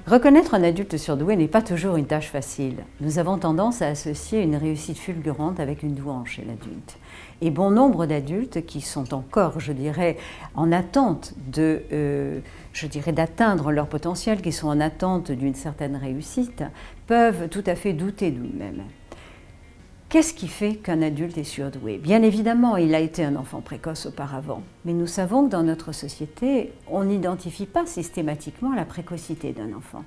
Reconnaître un adulte surdoué n'est pas toujours une tâche facile. Nous avons tendance à associer une réussite fulgurante avec une douance chez l'adulte. Et bon nombre d'adultes qui sont encore, je dirais, en attente d'atteindre leur potentiel, qui sont en attente d'une certaine réussite, peuvent tout à fait douter d'eux-mêmes. Qu'est-ce qui fait qu'un adulte est surdoué? Bien évidemment, il a été un enfant précoce auparavant, mais nous savons que dans notre société, on n'identifie pas systématiquement la précocité d'un enfant.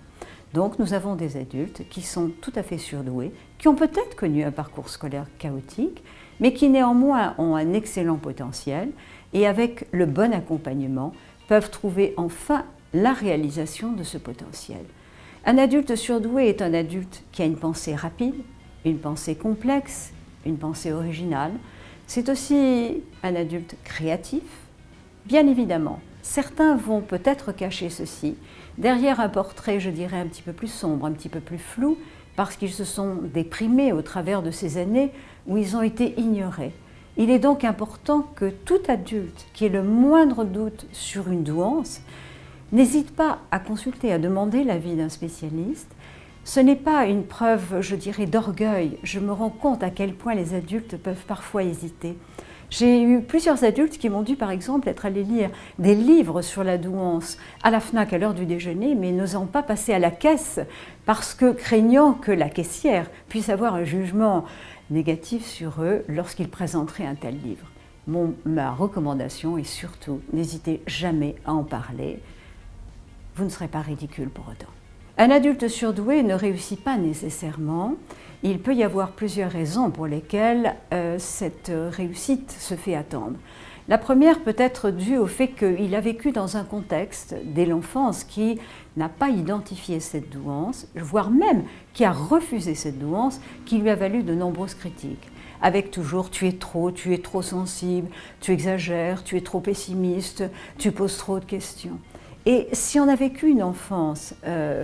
Donc nous avons des adultes qui sont tout à fait surdoués, qui ont peut-être connu un parcours scolaire chaotique, mais qui néanmoins ont un excellent potentiel et avec le bon accompagnement peuvent trouver enfin la réalisation de ce potentiel. Un adulte surdoué est un adulte qui a une pensée rapide, une pensée complexe, une pensée originale. C'est aussi un adulte créatif. Bien évidemment, certains vont peut-être cacher ceci derrière un portrait, je dirais, un petit peu plus sombre, un petit peu plus flou, parce qu'ils se sont déprimés au travers de ces années où ils ont été ignorés. Il est donc important que tout adulte qui ait le moindre doute sur une douance n'hésite pas à consulter, à demander l'avis d'un spécialiste. Ce n'est pas une preuve, je dirais, d'orgueil. Je me rends compte à quel point les adultes peuvent parfois hésiter. J'ai eu plusieurs adultes qui m'ont dû, par exemple, être allés lire des livres sur la douance à la FNAC à l'heure du déjeuner, mais n'osant pas passer à la caisse parce que craignant que la caissière puisse avoir un jugement négatif sur eux lorsqu'ils présenteraient un tel livre. Ma recommandation est surtout, n'hésitez jamais à en parler. Vous ne serez pas ridicule pour autant. Un adulte surdoué ne réussit pas nécessairement. Il peut y avoir plusieurs raisons pour lesquelles cette réussite se fait attendre. La première peut être due au fait qu'il a vécu dans un contexte dès l'enfance qui n'a pas identifié cette douance, voire même qui a refusé cette douance, qui lui a valu de nombreuses critiques. Avec toujours « tu es trop sensible, tu exagères, tu es trop pessimiste, tu poses trop de questions ». Et si on a vécu une enfance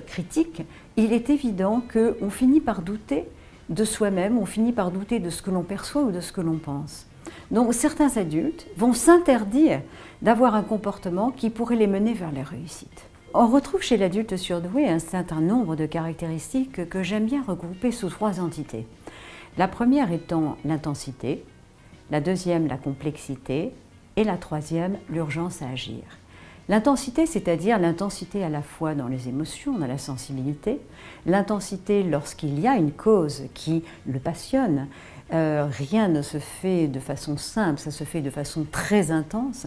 critique, il est évident qu'on finit par douter de soi-même, on finit par douter de ce que l'on perçoit ou de ce que l'on pense. Donc certains adultes vont s'interdire d'avoir un comportement qui pourrait les mener vers la réussite. On retrouve chez l'adulte surdoué un certain nombre de caractéristiques que j'aime bien regrouper sous 3 entités. La première étant l'intensité, la deuxième la complexité et la troisième l'urgence à agir. L'intensité, c'est-à-dire l'intensité à la fois dans les émotions, dans la sensibilité, l'intensité lorsqu'il y a une cause qui le passionne, rien ne se fait de façon simple, ça se fait de façon très intense.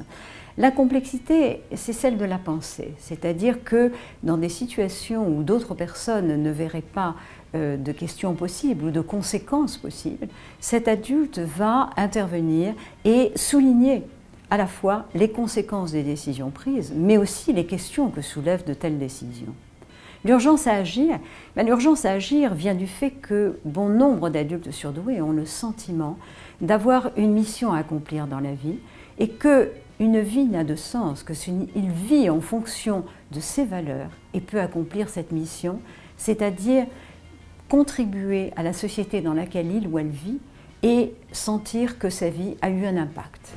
La complexité, c'est celle de la pensée, c'est-à-dire que dans des situations où d'autres personnes ne verraient pas de questions possibles ou de conséquences possibles, cet adulte va intervenir et souligner à la fois les conséquences des décisions prises, mais aussi les questions que soulèvent de telles décisions. L'urgence à agir, l'urgence à agir vient du fait que bon nombre d'adultes surdoués ont le sentiment d'avoir une mission à accomplir dans la vie et qu'une vie n'a de sens, qu'il vit en fonction de ses valeurs et peut accomplir cette mission, c'est-à-dire contribuer à la société dans laquelle il ou elle vit et sentir que sa vie a eu un impact.